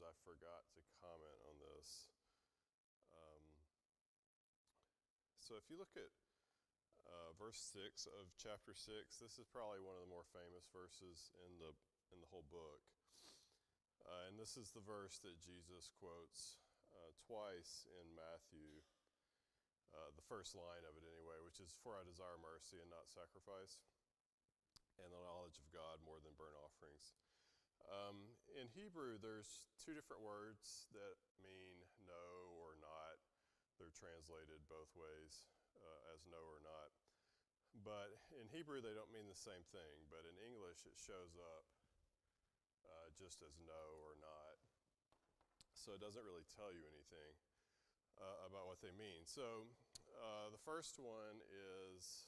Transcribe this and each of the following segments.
times I forgot to comment on this. So if you look at verse 6 of chapter 6, this is probably one of the more famous verses in the whole book. And this is the verse that Jesus quotes twice in Matthew, the first line of it anyway, which is, "For I desire mercy and not sacrifice, and the knowledge of God more than burnt offerings." In Hebrew, there's two different words that mean no or not. They're translated both ways as no or not. But in Hebrew, they don't mean the same thing. But in English, it shows up just as no or not. So it doesn't really tell you anything about what they mean. So the first one is,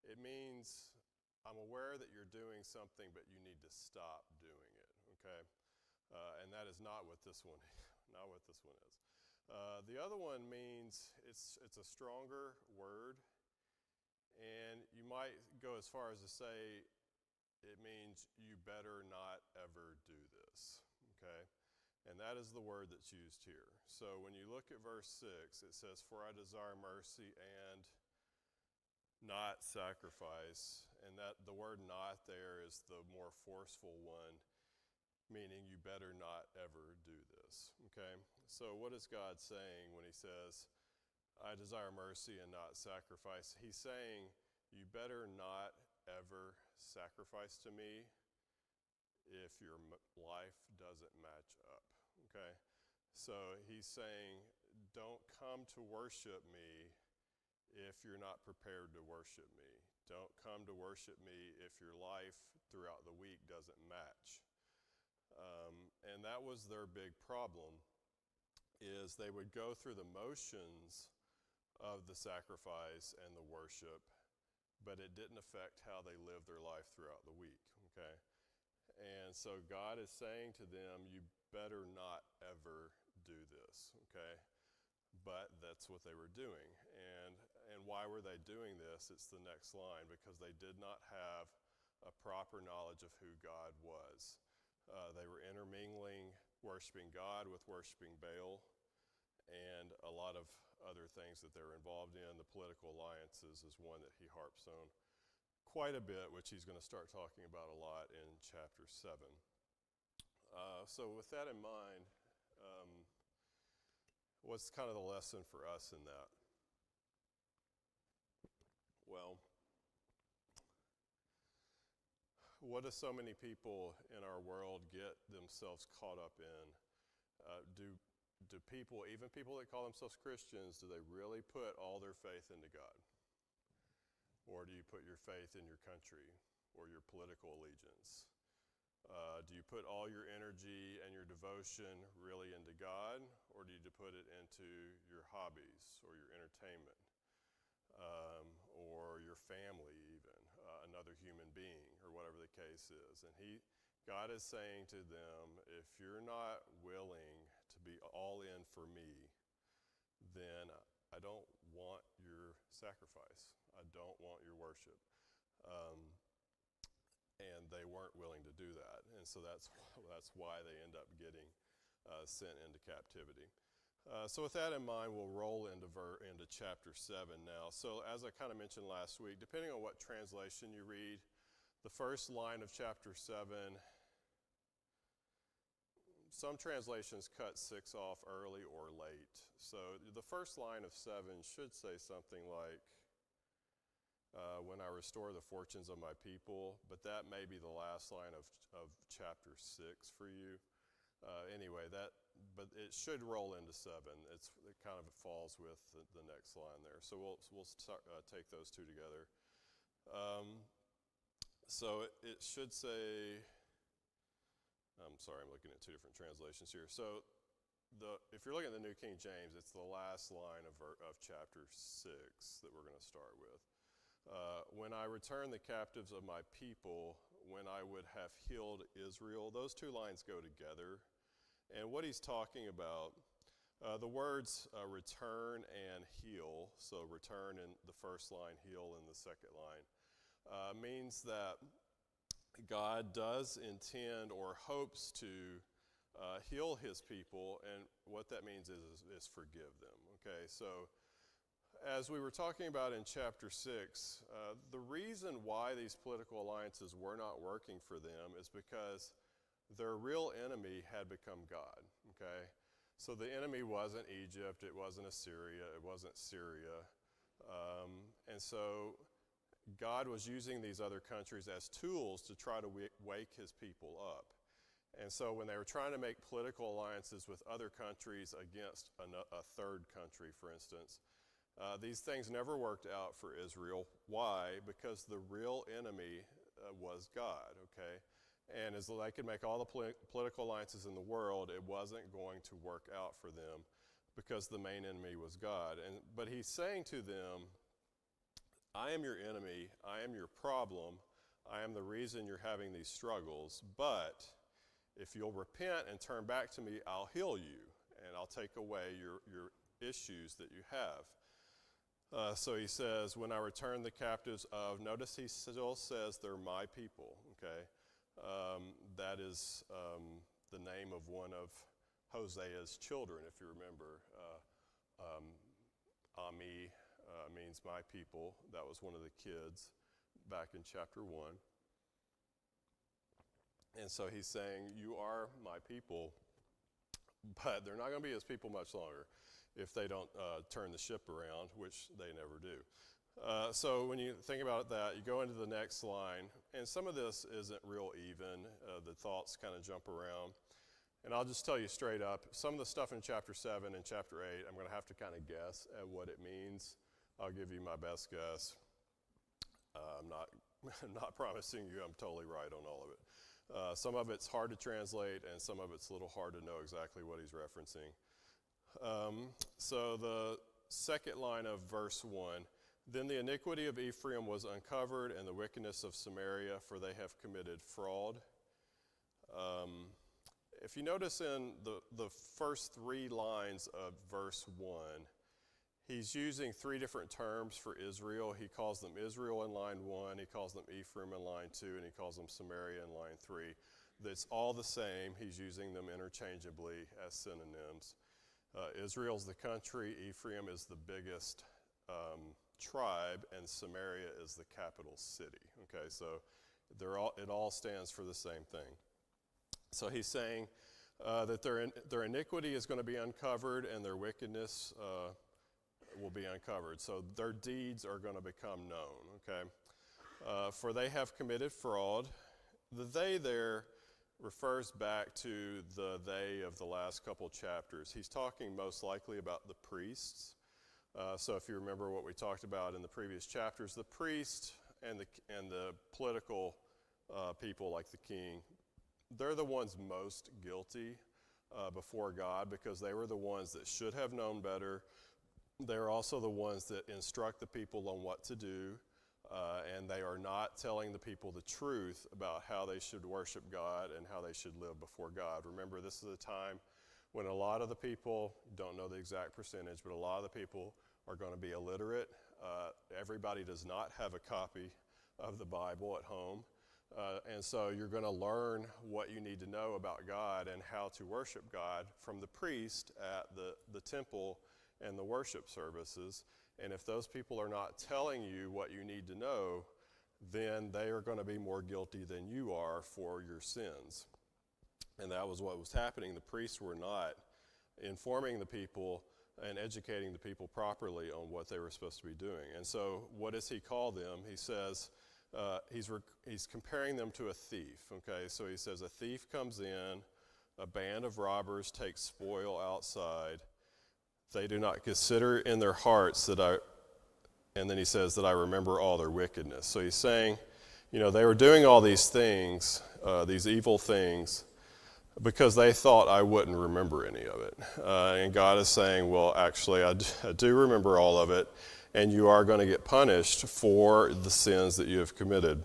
it means I'm aware that you're doing something, but you need to stop doing it. Okay, and that is not what this one, not what this one is. The other one means it's a stronger word, and you might go as far as to say it means you better not ever do this. Okay, and that is the word that's used here. So when you look at verse 6, it says, "For I desire mercy and not sacrifice," and that the word "not" there is the more forceful one, meaning you better not ever do this. Okay, so what is God saying when he says, "I desire mercy and not sacrifice"? He's saying you better not ever sacrifice to me if your life doesn't match up. Okay, so he's saying don't come to worship me if you're not prepared to worship me. Don't come to worship me if your life throughout the week doesn't match. And that was their big problem, is they would go through the motions of the sacrifice and the worship, but it didn't affect how they lived their life throughout the week. Okay, and so God is saying to them, you better not ever do this. Okay, but that's what they were doing. And why were they doing this? It's the next line, because they did not have a proper knowledge of who God was. They were intermingling worshiping God with worshiping Baal and a lot of other things that they were involved in. The political alliances is one that he harps on quite a bit, which he's going to start talking about a lot in chapter 7. So with that in mind, what's kind of the lesson for us in that? Well, what do so many people in our world get themselves caught up in? Do people, even people that call themselves Christians, do they really put all their faith into God? Or do you put your faith in your country or your political allegiance? Do you put all your energy and your devotion really into God, or do you put it into your hobbies or your entertainment, or your family even, another human being, or whatever the case is? And God is saying to them, if you're not willing to be all in for me, then I don't want your sacrifice. I don't want your worship. And they weren't willing to do that. And so that's why they end up getting sent into captivity. So with that in mind, we'll roll into chapter 7 now. So as I kind of mentioned last week, depending on what translation you read, the first line of chapter 7, some translations cut 6 off early or late. So the first line of 7 should say something like, when I restore the fortunes of my people, but that may be the last line of chapter 6 for you. Anyway, but it should roll into 7. It kind of falls with the next line there. So we'll take those two together. So it should say, I'm sorry, I'm looking at two different translations here. So if you're looking at the New King James, it's the last line of chapter 6 that we're going to start with. When I return the captives of my people, when I would have healed Israel. Those two lines go together. And what he's talking about, the words return and heal, so return in the first line, heal in the second line, means that God does intend or hopes to heal his people, and what that means is forgive them. Okay, so as we were talking about in chapter 6, the reason why these political alliances were not working for them is because their real enemy had become God. Okay, so the enemy wasn't Egypt, it wasn't Assyria, it wasn't Syria, and so God was using these other countries as tools to try to wake his people up. And so when they were trying to make political alliances with other countries against a third country, for instance, these things never worked out for Israel. Why? Because the real enemy was God, okay? And as they could make all the political alliances in the world, it wasn't going to work out for them because the main enemy was God. But he's saying to them, I am your enemy, I am your problem, I am the reason you're having these struggles, but if you'll repent and turn back to me, I'll heal you, and I'll take away your issues that you have. So he says, when I return the captives of, notice he still says they're my people, okay? That is the name of one of Hosea's children, if you remember. Ami means my people. That was one of the kids back in chapter 1. And so he's saying, you are my people, but they're not going to be his people much longer if they don't turn the ship around, which they never do. So when you think about that, you go into the next line, and some of this isn't real even. The thoughts kind of jump around. And I'll just tell you straight up, some of the stuff in chapter 7 and chapter 8, I'm going to have to kind of guess at what it means. I'll give you my best guess. I'm not promising you I'm totally right on all of it. Some of it's hard to translate, and some of it's a little hard to know exactly what he's referencing. So the second line of verse 1, then the iniquity of Ephraim was uncovered, and the wickedness of Samaria, for they have committed fraud. If you notice in the first 3 lines of verse 1, he's using 3 different terms for Israel. He calls them Israel in line 1, he calls them Ephraim in line 2, and he calls them Samaria in line 3. It's all the same. He's using them interchangeably as synonyms. Israel's the country, Ephraim is the biggest tribe, and Samaria is the capital city. Okay, so it all stands for the same thing. So he's saying that their iniquity is going to be uncovered, and their wickedness will be uncovered. So their deeds are going to become known, okay? For they have committed fraud. The they there refers back to the they of the last couple chapters. He's talking most likely about the priests. So if you remember what we talked about in the previous chapters, the priest and the political people like the king, they're the ones most guilty before God because they were the ones that should have known better. They're also the ones that instruct the people on what to do, and they are not telling the people the truth about how they should worship God and how they should live before God. Remember, this is a time when a lot of the people, don't know the exact percentage, but a lot of the people are going to be illiterate. Everybody does not have a copy of the Bible at home. And so you're going to learn what you need to know about God and how to worship God from the priest at the temple and the worship services. And if those people are not telling you what you need to know, then they are going to be more guilty than you are for your sins. And that was what was happening. The priests were not informing the people and educating the people properly on what they were supposed to be doing. And so what does he call them? He says, he's comparing them to a thief, okay? So he says, a thief comes in, a band of robbers takes spoil outside. They do not consider in their hearts and then he says that I remember all their wickedness. So he's saying, they were doing all these things, these evil things, because they thought I wouldn't remember any of it. And God is saying, well, actually, I do remember all of it, and you are going to get punished for the sins that you have committed.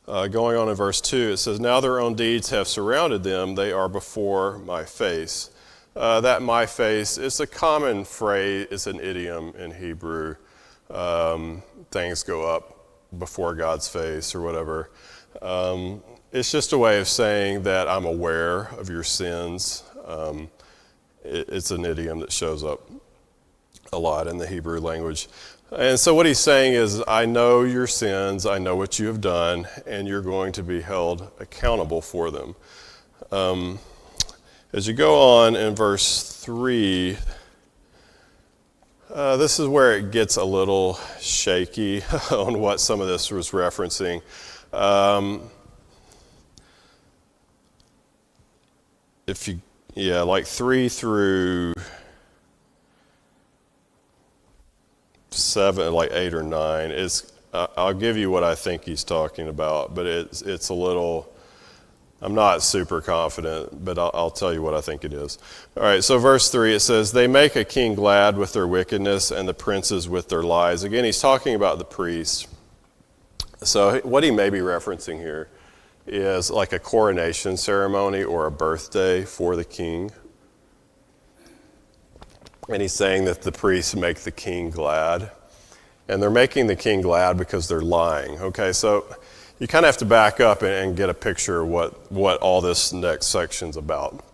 Going on in verse 2, it says, now their own deeds have surrounded them. They are before my face. That my face is a common phrase. It's an idiom in Hebrew. Things go up before God's face or whatever. it's just a way of saying that I'm aware of your sins. It's an idiom that shows up a lot in the Hebrew language. And so what he's saying is, I know your sins, I know what you have done, and you're going to be held accountable for them. As you go on in verse 3, this is where it gets a little shaky on what some of this was referencing. Like 3 through 7, like 8 or 9. I'll give you what I think he's talking about, but it's a little. I'm not super confident, but I'll tell you what I think it is. All right, so verse 3, it says, they make a king glad with their wickedness and the princes with their lies. Again, he's talking about the priests. So what he may be referencing here is like a coronation ceremony or a birthday for the king. And he's saying that the priests make the king glad. And they're making the king glad because they're lying. Okay, so you kind of have to back up and get a picture of what all this next section's about.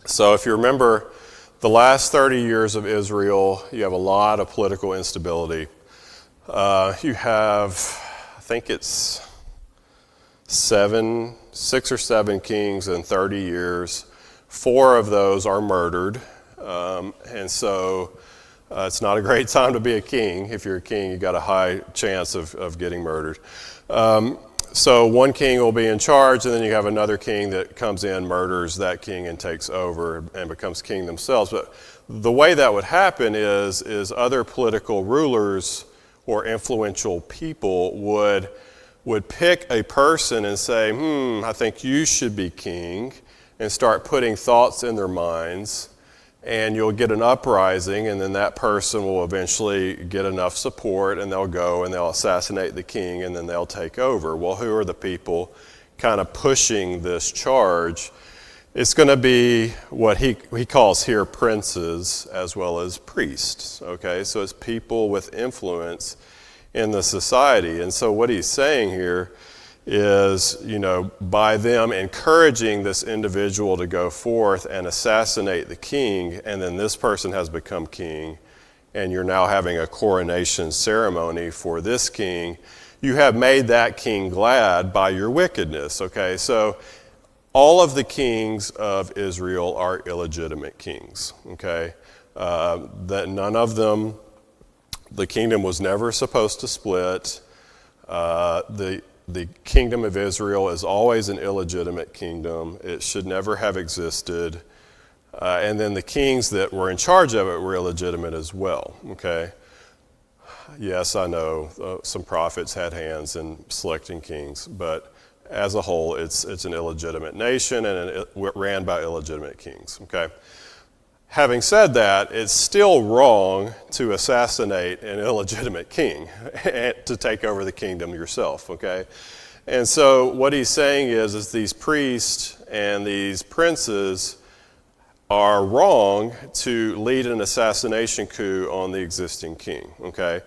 So if you remember, the last 30 years of Israel, you have a lot of political instability. You have, I think it's 6 or 7 kings in 30 years. 4 of those are murdered. And so it's not a great time to be a king. If you're a king, you got a high chance of getting murdered. So one king will be in charge, and then you have another king that comes in, murders that king, and takes over and becomes king themselves. But the way that would happen is other political rulers or influential people would pick a person and say, I think you should be king, and start putting thoughts in their minds. And you'll get an uprising, and then that person will eventually get enough support, and they'll go and they'll assassinate the king, and then they'll take over. Well, who are the people kind of pushing this charge? It's going to be what he calls here princes as well as priests. Okay, so it's people with influence in the society. And so what he's saying here is, by them encouraging this individual to go forth and assassinate the king, and then this person has become king, and you're now having a coronation ceremony for this king, you have made that king glad by your wickedness. Okay, so all of the kings of Israel are illegitimate kings. Okay, that none of them, the kingdom was never supposed to split. The kingdom of Israel is always an illegitimate kingdom. It should never have existed. And then the kings that were in charge of it were illegitimate as well. Okay. Yes, I know some prophets had hands in selecting kings, but as a whole, it's an illegitimate nation, and it ran by illegitimate kings. Okay. Having said that, it's still wrong to assassinate an illegitimate king and to take over the kingdom yourself, okay? And so what he's saying is these priests and these princes are wrong to lead an assassination coup on the existing king, okay?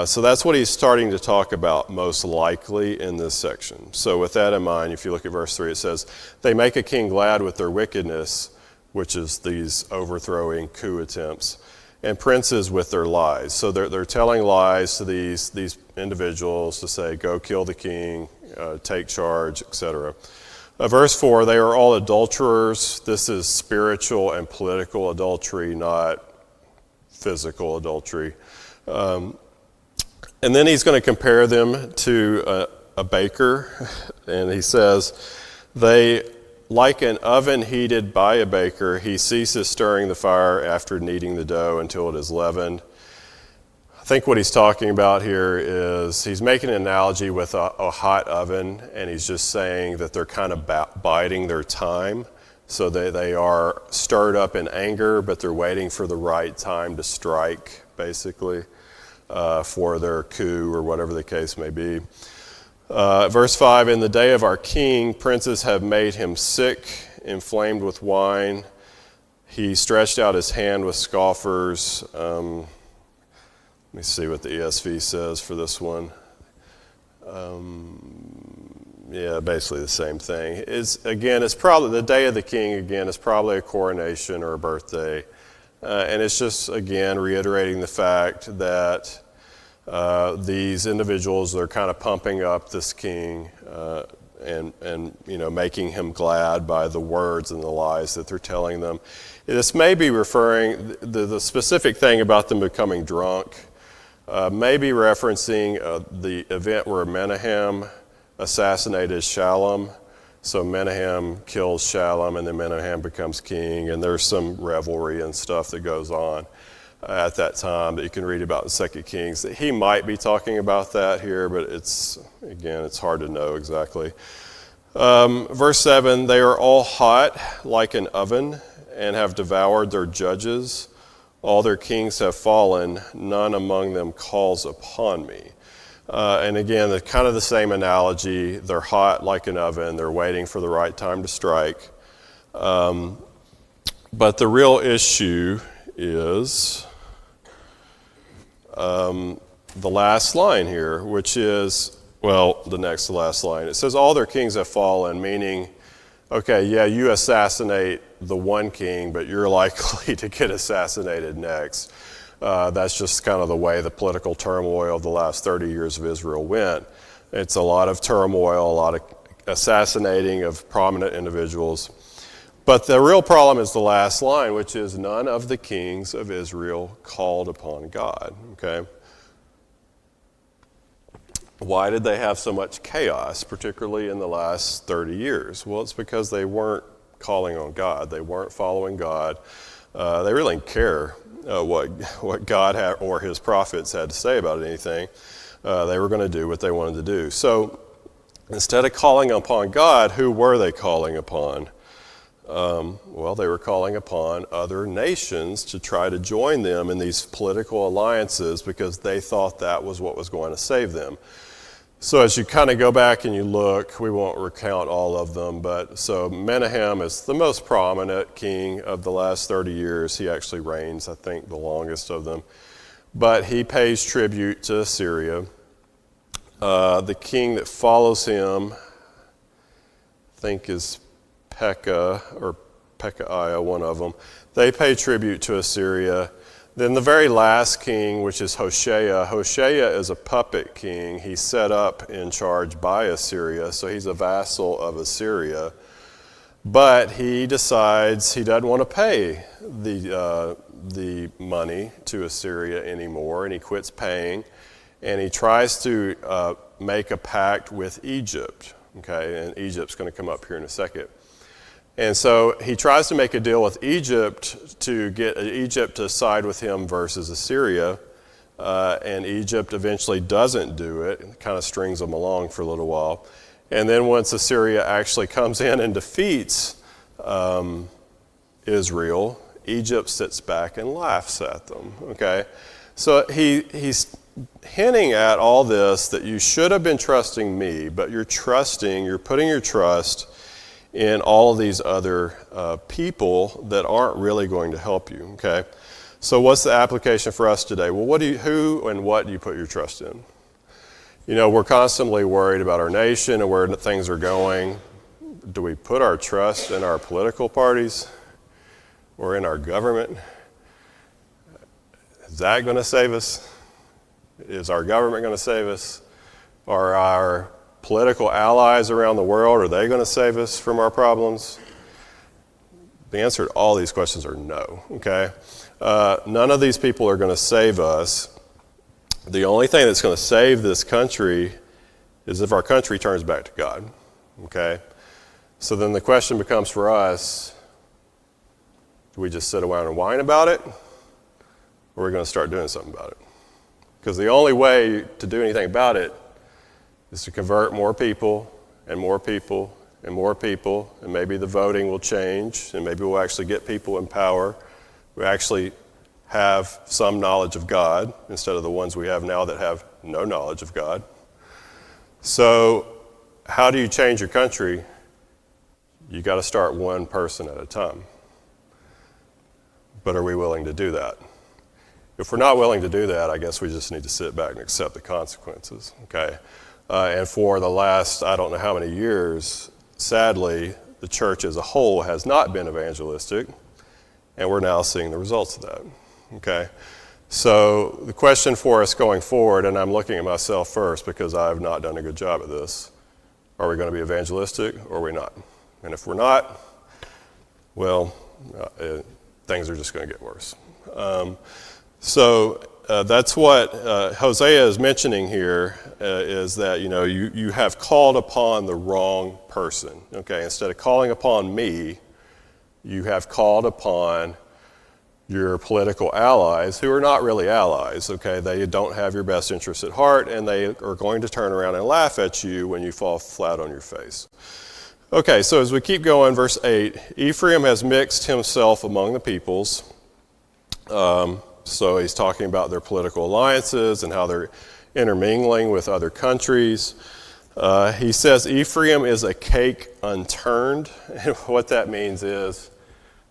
So that's what he's starting to talk about most likely in this section. So with that in mind, if you look at verse 3, it says, they make a king glad with their wickedness, which is these overthrowing coup attempts, and princes with their lies. So they're telling lies to these individuals to say, go kill the king, take charge, etc. Verse 4, they are all adulterers. This is spiritual and political adultery, not physical adultery. And then he's going to compare them to a baker, and he says, like an oven heated by a baker, he ceases stirring the fire after kneading the dough until it is leavened. I think what he's talking about here is he's making an analogy with a hot oven, and he's just saying that they're kind of biding their time. So they are stirred up in anger, but they're waiting for the right time to strike, basically, for their coup or whatever the case may be. Verse 5, in the day of our king, princes have made him sick, inflamed with wine. He stretched out his hand with scoffers. Let me see what the ESV says for this one. Yeah, basically the same thing. It's probably the day of the king. Again, is probably a coronation or a birthday, and it's just again reiterating the fact that these individuals are kind of pumping up this king and making him glad by the words and the lies that they're telling them. This may be referring the specific thing about them becoming drunk. May be referencing the event where Menahem assassinated Shallum. So Menahem kills Shallum, and then Menahem becomes king, and there's some revelry and stuff that goes on at that time that you can read about in 2 Kings. He might be talking about that here, but it's hard to know exactly. Verse 7, they are all hot like an oven and have devoured their judges. All their kings have fallen, none among them calls upon me. And again, kind of the same analogy. They're hot like an oven. They're waiting for the right time to strike. But the real issue is the last line here, which is, the next to last line. It says, all their kings have fallen, meaning, okay, yeah, you assassinate the one king, but you're likely to get assassinated next. That's just kind of the way the political turmoil of the last 30 years of Israel went. It's a lot of turmoil, a lot of assassinating of prominent individuals. But the real problem is the last line, which is none of the kings of Israel called upon God. Okay? Why did they have so much chaos, particularly in the last 30 years? Well, it's because they weren't calling on God. They weren't following God. They really didn't care what God had or his prophets had to say about anything. They were going to do what they wanted to do. So instead of calling upon God, who were they calling upon? They were calling upon other nations to try to join them in these political alliances because they thought that was what was going to save them. So as you kind of go back and you look, we won't recount all of them, but so Menahem is the most prominent king of the last 30 years. He actually reigns, I think, the longest of them. But he pays tribute to Assyria. The king that follows him, I think, is Pekah or Pekahiah, one of them. They pay tribute to Assyria. Then the very last king, which is Hoshea. Hoshea is a puppet king. He's set up in charge by Assyria, so he's a vassal of Assyria. But he decides he doesn't want to pay the money to Assyria anymore, and he quits paying, and he tries to make a pact with Egypt. Okay, and Egypt's going to come up here in a second. And so he tries to make a deal with Egypt to get Egypt to side with him versus Assyria, and Egypt eventually doesn't do it. It kind of strings them along for a little while. And then once Assyria actually comes in and defeats Israel, Egypt sits back and laughs at them. Okay, so he's hinting at all this that you should have been trusting me, but you're putting your trust in all of these other people that aren't really going to help you. Okay, so what's the application for us today? Well, who and what do you put your trust in? We're constantly worried about our nation and where things are going. Do we put our trust in our political parties or in our government? Is that going to save us? Is our government going to save us? Are our political allies around the world, are they going to save us from our problems? The answer to all these questions are no, okay? None of these people are going to save us. The only thing that's going to save this country is if our country turns back to God, okay? So then the question becomes for us, do we just sit around and whine about it, or are we going to start doing something about it? Because the only way to do anything about it is to convert more people and more people and more people, and maybe the voting will change, and maybe we'll actually get people in power who actually have some knowledge of God instead of the ones we have now that have no knowledge of God. So how do you change your country? You got to start one person at a time. But are we willing to do that? If we're not willing to do that, I guess we just need to sit back and accept the consequences, okay? And for the last, I don't know how many years, sadly, the church as a whole has not been evangelistic, and we're now seeing the results of that, okay? So the question for us going forward, and I'm looking at myself first because I've not done a good job at this, are we going to be evangelistic or are we not? And if we're not, well, things are just going to get worse. So that's what Hosea is mentioning here, is that, you have called upon the wrong person, okay? Instead of calling upon me, you have called upon your political allies, who are not really allies, okay? They don't have your best interests at heart, and they are going to turn around and laugh at you when you fall flat on your face. Okay, so as we keep going, verse 8, Ephraim has mixed himself among the peoples. So he's talking about their political alliances and how they're intermingling with other countries. He says Ephraim is a cake unturned. And what that means is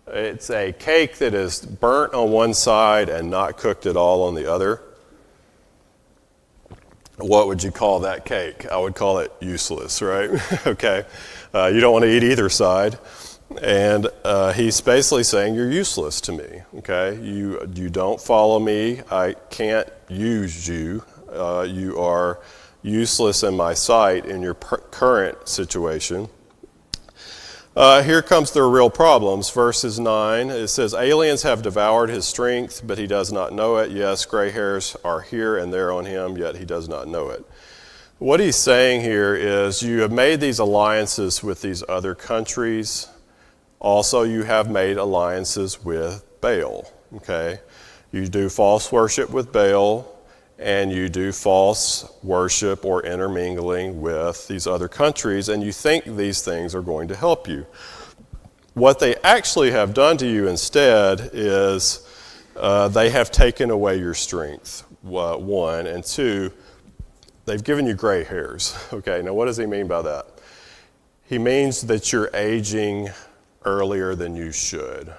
it's a cake that is burnt on one side and not cooked at all on the other. What would you call that cake? I would call it useless, right? Okay. You don't want to eat either side. And he's basically saying, you're useless to me, okay? You don't follow me. I can't use you. You are useless in my sight in your current situation. Here comes the real problems. Verses 9, it says, aliens have devoured his strength, but he does not know it. Yes, gray hairs are here and there on him, yet he does not know it. What he's saying here is you have made these alliances with these other countries. Also, you have made alliances with Baal, okay? You do false worship with Baal, and you do false worship or intermingling with these other countries, and you think these things are going to help you. What they actually have done to you instead is they have taken away your strength, one, and two, they've given you gray hairs, okay? Now, what does he mean by that? He means that you're aging earlier than you should.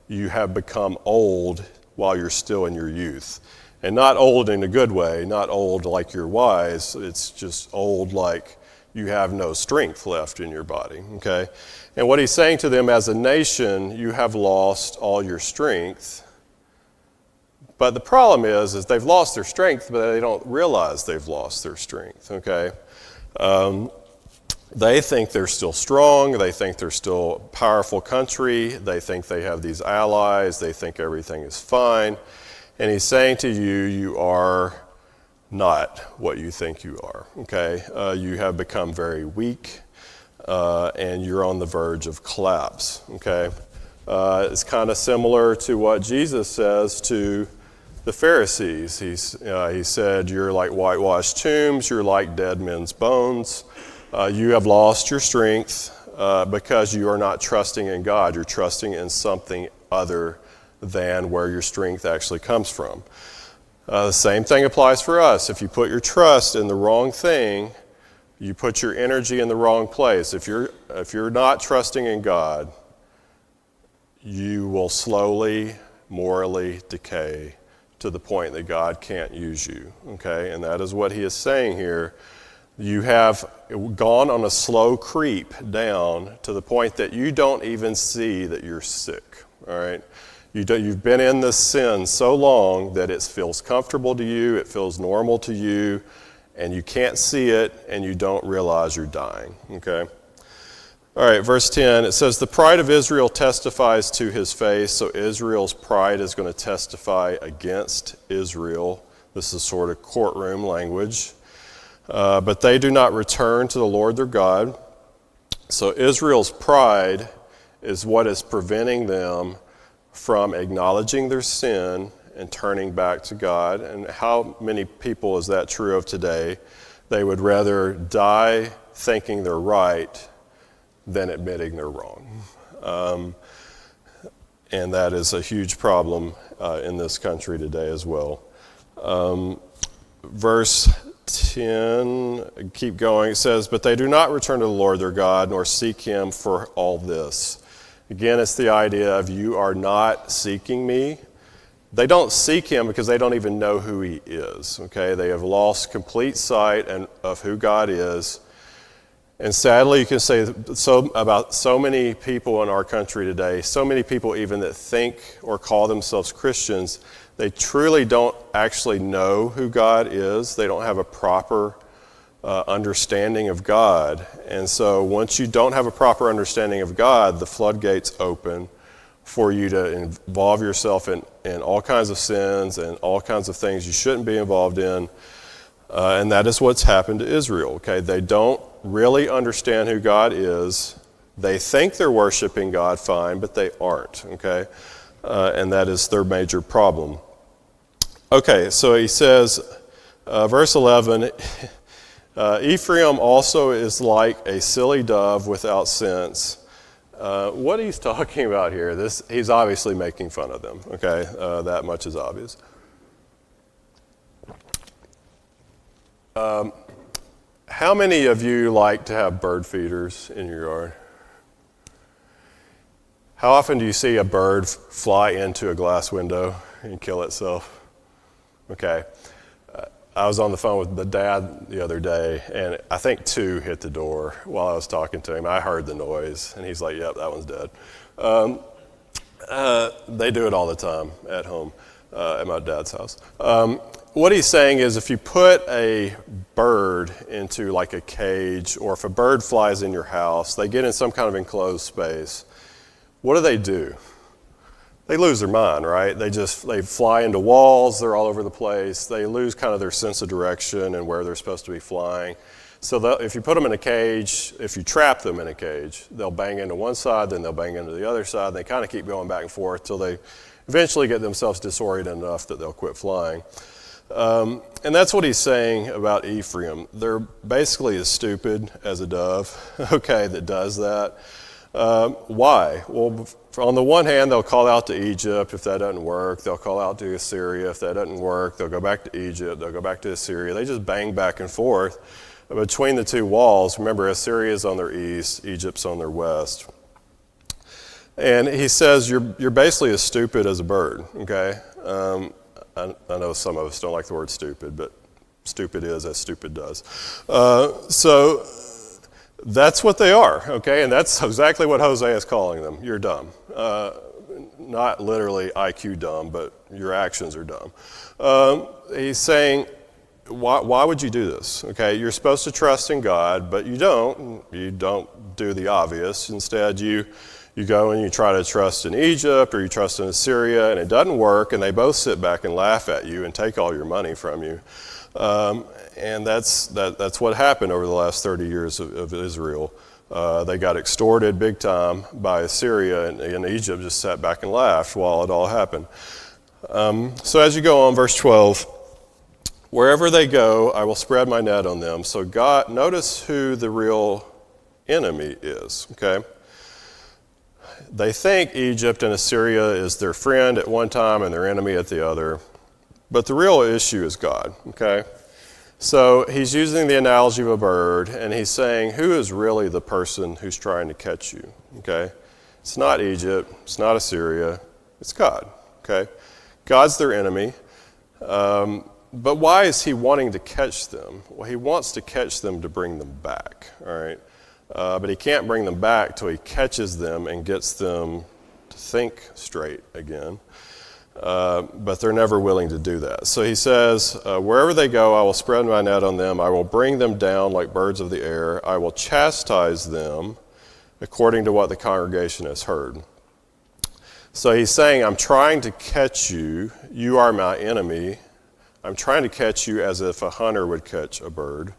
You have become old while you're still in your youth. And not old in a good way, not old like you're wise, it's just old like you have no strength left in your body, okay? And what he's saying to them, as a nation, you have lost all your strength. But the problem is they've lost their strength, but they don't realize they've lost their strength, okay? They think they're still strong. They think they're still a powerful country. They think they have these allies. They think everything is fine. And he's saying to you, you are not what you think you are, okay? You have become very weak, and you're on the verge of collapse, okay? It's kind of similar to what Jesus says to the Pharisees. He said, you're like whitewashed tombs. You're like dead men's bones. You have lost your strength because you are not trusting in God. You're trusting in something other than where your strength actually comes from. The same thing applies for us. If you put your trust in the wrong thing, you put your energy in the wrong place. If you're not trusting in God, you will slowly, morally decay to the point that God can't use you, okay? And that is what he is saying here. You have gone on a slow creep down to the point that you don't even see that you're sick, all right? You've been in this sin so long that it feels comfortable to you, it feels normal to you, and you can't see it, and you don't realize you're dying, okay? All right, verse 10, it says, the pride of Israel testifies to his face, so Israel's pride is going to testify against Israel. This is sort of courtroom language. But they do not return to the Lord their God. So Israel's pride is what is preventing them from acknowledging their sin and turning back to God. And how many people is that true of today? They would rather die thinking they're right than admitting they're wrong. And that is a huge problem in this country today as well. Verse 10, keep going, it says, but they do not return to the Lord their God, nor seek him for all this. Again, it's the idea of you are not seeking me, they don't seek him because they don't even know who he is, okay? They have lost complete sight of who God is. And sadly, you can say about so many people in our country today, so many people even that think or call themselves Christians, they truly don't actually know who God is. They don't have a proper understanding of God. And so once you don't have a proper understanding of God, the floodgates open for you to involve yourself in all kinds of sins and all kinds of things you shouldn't be involved in. And that is what's happened to Israel, okay? They don't really understand who God is. They think they're worshiping God fine, but they aren't, okay? And that is their major problem. Okay, so he says, verse 11, Ephraim also is like a silly dove without sense. What he's talking about here, he's obviously making fun of them, okay? That much is obvious. How many of you like to have bird feeders in your yard? How often do you see a bird fly into a glass window and kill itself? Okay. I was on the phone with the dad the other day, and I think 2 hit the door while I was talking to him. I heard the noise, and he's like, yep, that one's dead. They do it all the time at home, at my dad's house. What he's saying is if you put a bird into like a cage, or if a bird flies in your house, they get in some kind of enclosed space, what do? They lose their mind, right? They fly into walls, they're all over the place, they lose kind of their sense of direction and where they're supposed to be flying. So if you put them in a cage, if you trap them in a cage, they'll bang into one side, then they'll bang into the other side, and they kind of keep going back and forth till they eventually get themselves disoriented enough that they'll quit flying. And that's what he's saying about Ephraim. They're basically as stupid as a dove, okay, that does that. Why? Well, on the one hand, they'll call out to Egypt if that doesn't work. They'll call out to Assyria if that doesn't work. They'll go back to Egypt. They'll go back to Assyria. They just bang back and forth between the two walls. Remember, Assyria's on their east, Egypt's on their west. And he says, you're basically as stupid as a bird, okay? I know some of us don't like the word stupid, but stupid is as stupid does. So that's what they are, okay? And that's exactly what Hosea is calling them. You're dumb. Not literally IQ dumb, but your actions are dumb. He's saying, why would you do this? Okay, you're supposed to trust in God, but you don't. You don't do the obvious. Instead, you go and you try to trust in Egypt or you trust in Assyria, and it doesn't work, and they both sit back and laugh at you and take all your money from you. And that's what happened over the last 30 years of Israel. They got extorted big time by Assyria, and Egypt just sat back and laughed while it all happened. So as you go on, verse 12, wherever they go, I will spread my net on them. So God, notice who the real enemy is, okay? They think Egypt and Assyria is their friend at one time and their enemy at the other. But the real issue is God, okay? So he's using the analogy of a bird, and he's saying, who is really the person who's trying to catch you, okay? It's not Egypt, it's not Assyria, it's God, okay? God's their enemy. But why is he wanting to catch them? Well, he wants to catch them to bring them back, all right? But he can't bring them back till he catches them and gets them to think straight again. But they're never willing to do that. So he says, wherever they go, I will spread my net on them. I will bring them down like birds of the air. I will chastise them according to what the congregation has heard. So he's saying, I'm trying to catch you. You are my enemy. I'm trying to catch you as if a hunter would catch a bird.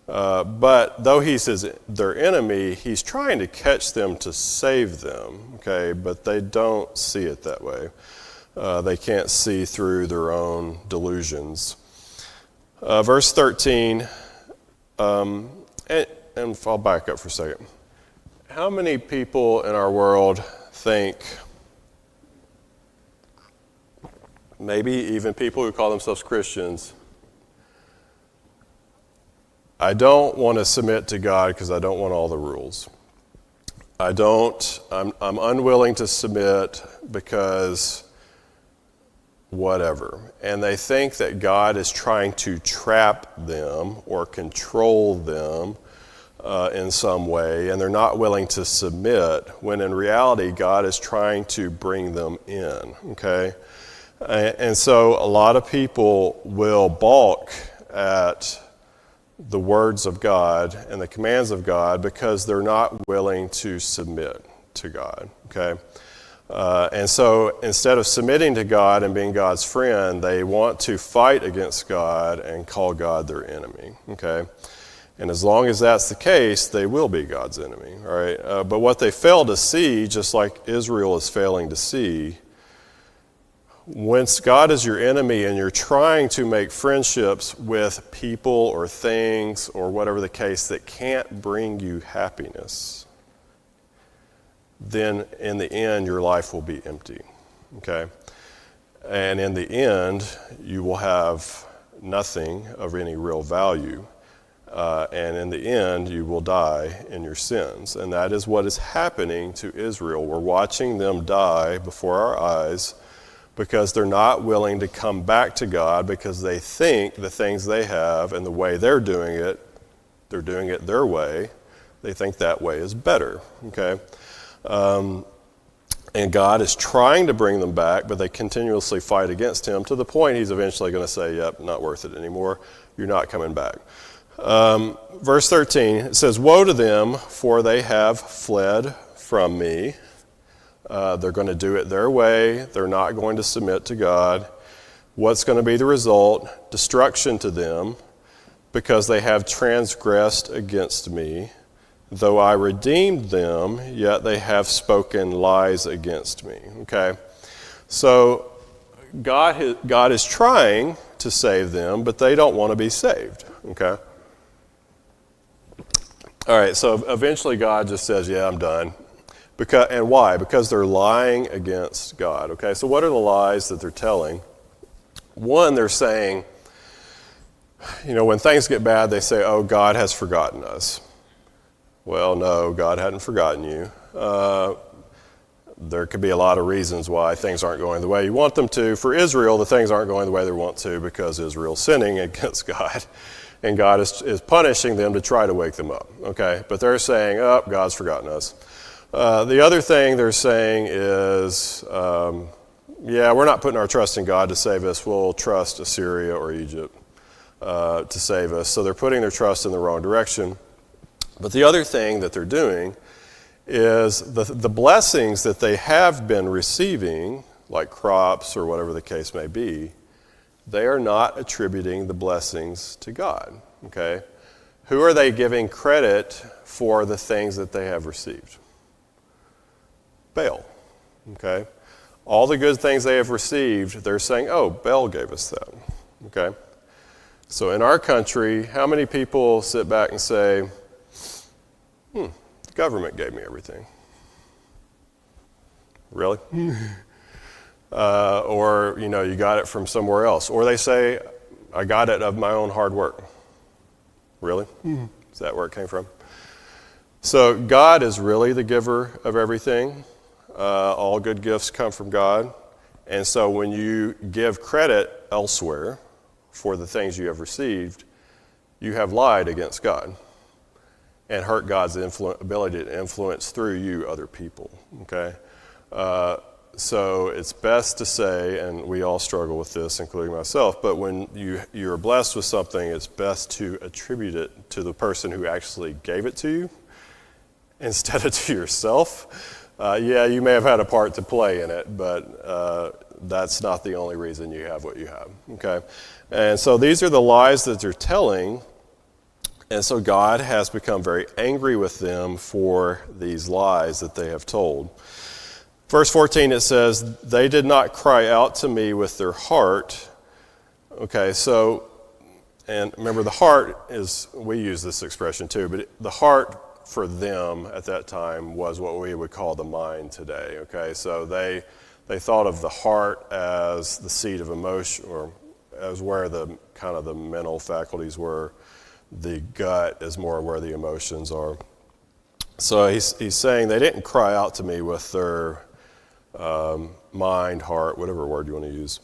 But though he says their enemy, he's trying to catch them to save them, okay? But they don't see it that way. They can't see through their own delusions. Verse 13, and I'll back up for a second. How many people in our world think, maybe even people who call themselves Christians, I don't want to submit to God because I don't want all the rules. I'm unwilling to submit because whatever. And they think that God is trying to trap them or control them in some way, and they're not willing to submit, when in reality God is trying to bring them in, okay? And so a lot of people will balk at the words of God and the commands of God because they're not willing to submit to God, okay? And so instead of submitting to God and being God's friend, they want to fight against God and call God their enemy, okay? And as long as that's the case, they will be God's enemy, all right? But what they fail to see, just like Israel is failing to see, once God is your enemy and you're trying to make friendships with people or things or whatever the case that can't bring you happiness, then in the end your life will be empty, okay? And in the end, you will have nothing of any real value. And in the end, you will die in your sins. And that is what is happening to Israel. We're watching them die before our eyes because they're not willing to come back to God because they think the things they have and the way they're doing it their way. They think that way is better, okay? And God is trying to bring them back, but they continuously fight against him to the point he's eventually going to say, yep, not worth it anymore. You're not coming back. Verse 13, it says, "Woe to them, for they have fled from me." They're going to do it their way. They're not going to submit to God. What's going to be the result? Destruction to them, because they have transgressed against me. Though I redeemed them, yet they have spoken lies against me. Okay? So God is trying to save them, but they don't want to be saved. Okay? All right, so eventually God just says, yeah, I'm done. And why? Because they're lying against God. Okay, so what are the lies that they're telling? One, they're saying, when things get bad, they say, oh, God has forgotten us. Well, no, God hadn't forgotten you. There could be a lot of reasons why things aren't going the way you want them to. For Israel, the things aren't going the way they want to because Israel's sinning against God. And God is punishing them to try to wake them up, okay? But they're saying, oh, God's forgotten us. The other thing they're saying is, we're not putting our trust in God to save us. We'll trust Assyria or Egypt to save us. So they're putting their trust in the wrong direction. But the other thing that they're doing is the blessings that they have been receiving, like crops or whatever the case may be, they are not attributing the blessings to God, okay? Who are they giving credit for the things that they have received? Baal, okay? All the good things they have received, they're saying, oh, Baal gave us that, okay? So in our country, how many people sit back and say, the government gave me everything? Really? Or, you got it from somewhere else. Or they say, I got it of my own hard work. Really? Is that where it came from? So God is really the giver of everything. All good gifts come from God. And so when you give credit elsewhere for the things you have received, you have lied against God and hurt God's ability to influence through you other people, okay? So it's best to say, and we all struggle with this, including myself, but when you're blessed with something, it's best to attribute it to the person who actually gave it to you instead of to yourself. You may have had a part to play in it, but that's not the only reason you have what you have, okay? And so these are the lies that they're telling, and so God has become very angry with them for these lies that they have told. Verse 14, it says, they did not cry out to me with their heart. Okay, so, and remember the heart is, we use this expression too, but the heart for them at that time was what we would call the mind today, okay? So they thought of the heart as the seat of emotion, or as where the kind of the mental faculties were. The gut is more where the emotions are. So he's saying they didn't cry out to me with their mind, heart, whatever word you want to use.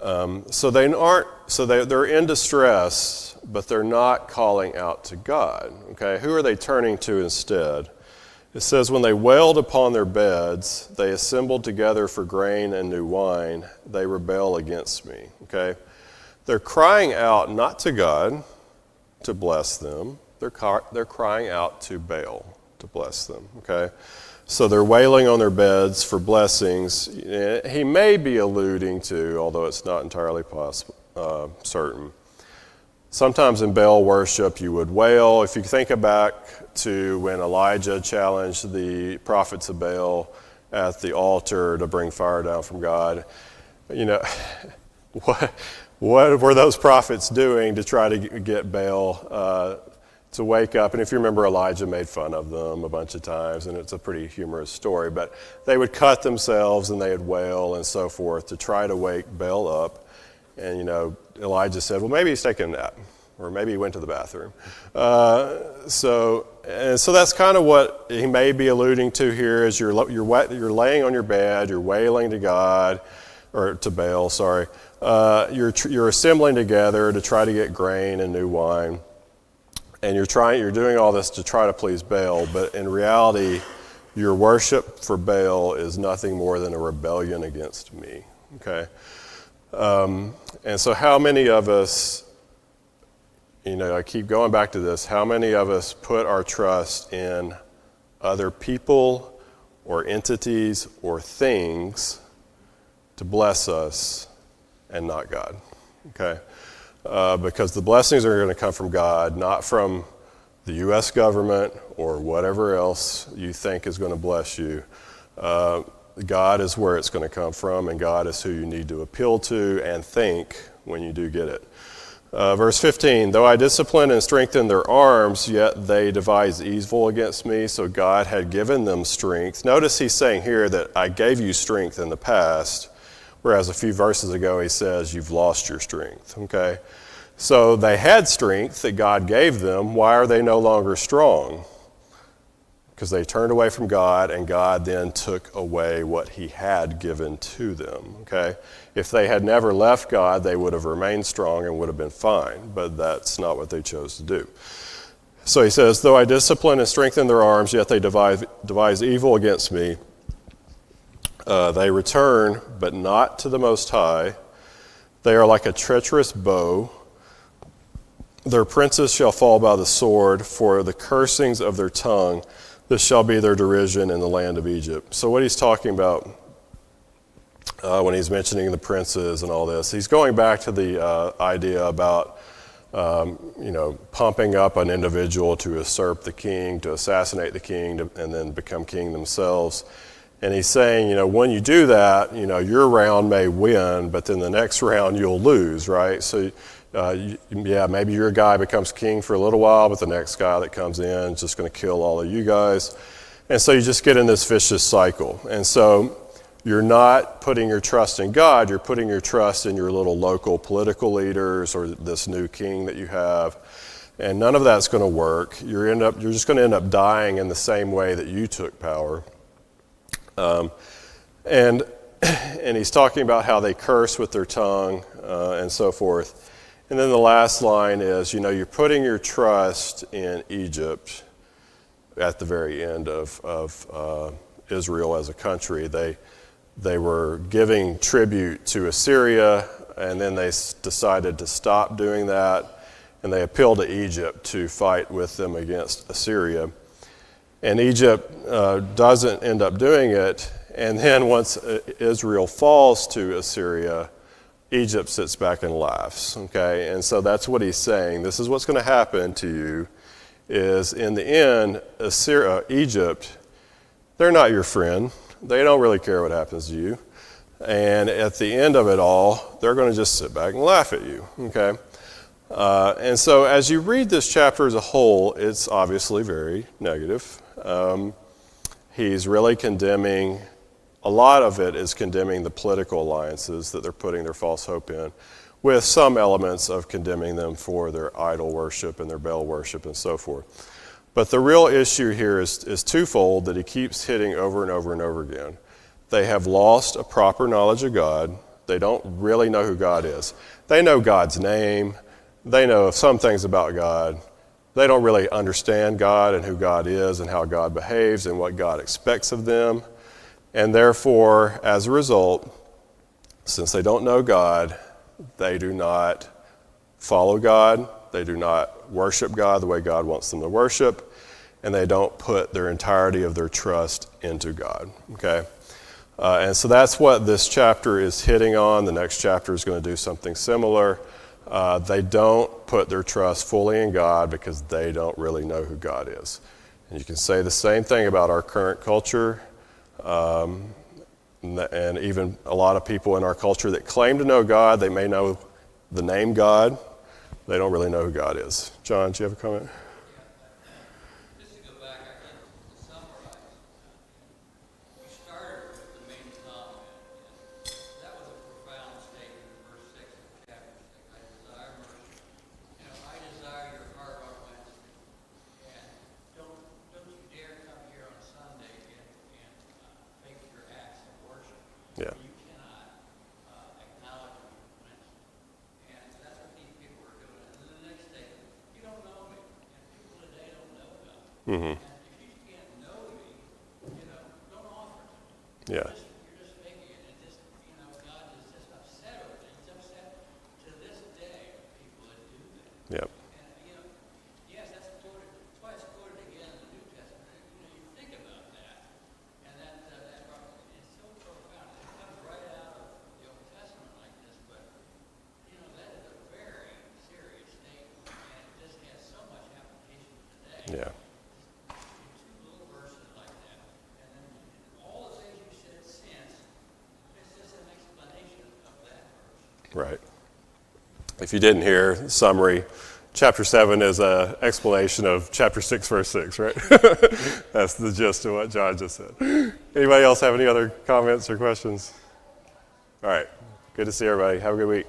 They're in distress, but they're not calling out to God. Okay, who are they turning to instead? It says, when they wailed upon their beds, they assembled together for grain and new wine. They rebel against me. Okay, they're crying out not to God to bless them. They're crying out to Baal to bless them. Okay, so they're wailing on their beds for blessings. He may be alluding to, although it's not entirely certain. Sometimes in Baal worship you would wail. If you think back to when Elijah challenged the prophets of Baal at the altar to bring fire down from God, what were those prophets doing to try to get Baal to wake up? And if you remember, Elijah made fun of them a bunch of times, and it's a pretty humorous story. But they would cut themselves and they would wail and so forth to try to wake Baal up. And, Elijah said, well, maybe he's taking a nap, or maybe he went to the bathroom. So that's kind of what he may be alluding to here, is you're laying on your bed, you're wailing to God, or to Baal, sorry. You're assembling together to try to get grain and new wine. And you're doing all this to try to please Baal, but in reality, your worship for Baal is nothing more than a rebellion against me. Okay? And so how many of us, I keep going back to this, how many of us put our trust in other people or entities or things to bless us and not God? Okay? Because the blessings are going to come from God, not from the U.S. government or whatever else you think is going to bless you. God is where it's going to come from, and God is who you need to appeal to and think when you do get it. Verse 15, though I discipline and strengthen their arms, yet they devise evil against me. So God had given them strength. Notice he's saying here that I gave you strength in the past, whereas a few verses ago he says you've lost your strength. Okay, so they had strength that God gave them. Why are they no longer strong? Because they turned away from God, and God then took away what he had given to them. Okay, if they had never left God, they would have remained strong and would have been fine, but that's not what they chose to do. So he says, though I discipline and strengthen their arms, yet they devise evil against me. They return, but not to the Most High. They are like a treacherous bow. Their princes shall fall by the sword, for the cursings of their tongue. This shall be their derision in the land of Egypt. So what he's talking about when he's mentioning the princes and all this, he's going back to the idea about pumping up an individual to usurp the king, to assassinate the king, and then become king themselves. And he's saying, when you do that, your round may win, but then the next round you'll lose, right? So, maybe your guy becomes king for a little while, but the next guy that comes in is just going to kill all of you guys. And so you just get in this vicious cycle. And so you're not putting your trust in God, you're putting your trust in your little local political leaders or this new king that you have. And none of that's going to work. You're just going to end up dying in the same way that you took power. And he's talking about how they curse with their tongue and so forth. And then the last line is, you're putting your trust in Egypt at the very end of Israel as a country. They were giving tribute to Assyria, and then they decided to stop doing that, and they appealed to Egypt to fight with them against Assyria. And Egypt doesn't end up doing it, and then once Israel falls to Assyria, Egypt sits back and laughs, okay? And so that's what he's saying. This is what's going to happen to you, is in the end, Egypt, they're not your friend. They don't really care what happens to you. And at the end of it all, they're going to just sit back and laugh at you, okay? And so as you read this chapter as a whole, it's obviously very negative. He's really condemning. A lot of it is condemning the political alliances that they're putting their false hope in, with some elements of condemning them for their idol worship and their Baal worship and so forth. But the real issue here is twofold that he keeps hitting over and over and over again. They have lost a proper knowledge of God. They don't really know who God is. They know God's name. They know some things about God. They don't really understand God and who God is and how God behaves and what God expects of them. And therefore, as a result, since they don't know God, they do not follow God. They do not worship God the way God wants them to worship. And they don't put their entirety of their trust into God. Okay? And so that's what this chapter is hitting on. The next chapter is going to do something similar. They don't put their trust fully in God because they don't really know who God is. And you can say the same thing about our current culture, and even a lot of people in our culture that claim to know God. They may know the name God. They don't really know who God is. John, do you have a comment? Yeah. You cannot acknowledge me when it's, and that's what these people are doing. And then the next day, you don't know me, and people today don't know God. Mm-hmm. And if you can't know me, don't offer to me. Yeah. You're just faking it, and just God is just upset over it. He's upset to this day with people that do that. Yep. And yes, that's quoted twice, quoted again in the New Testament. You think about that, and that is so profound. It comes right out of the Old Testament like this, but that is a very serious statement, and it just has so much application today. Yeah. Two little verses like that, and then all the things you said since, it's just an explanation of that verse. Right. If you didn't hear the summary, chapter 7 is an explanation of chapter 6, verse 6, right? That's the gist of what John just said. Anybody else have any other comments or questions? All right. Good to see everybody. Have a good week.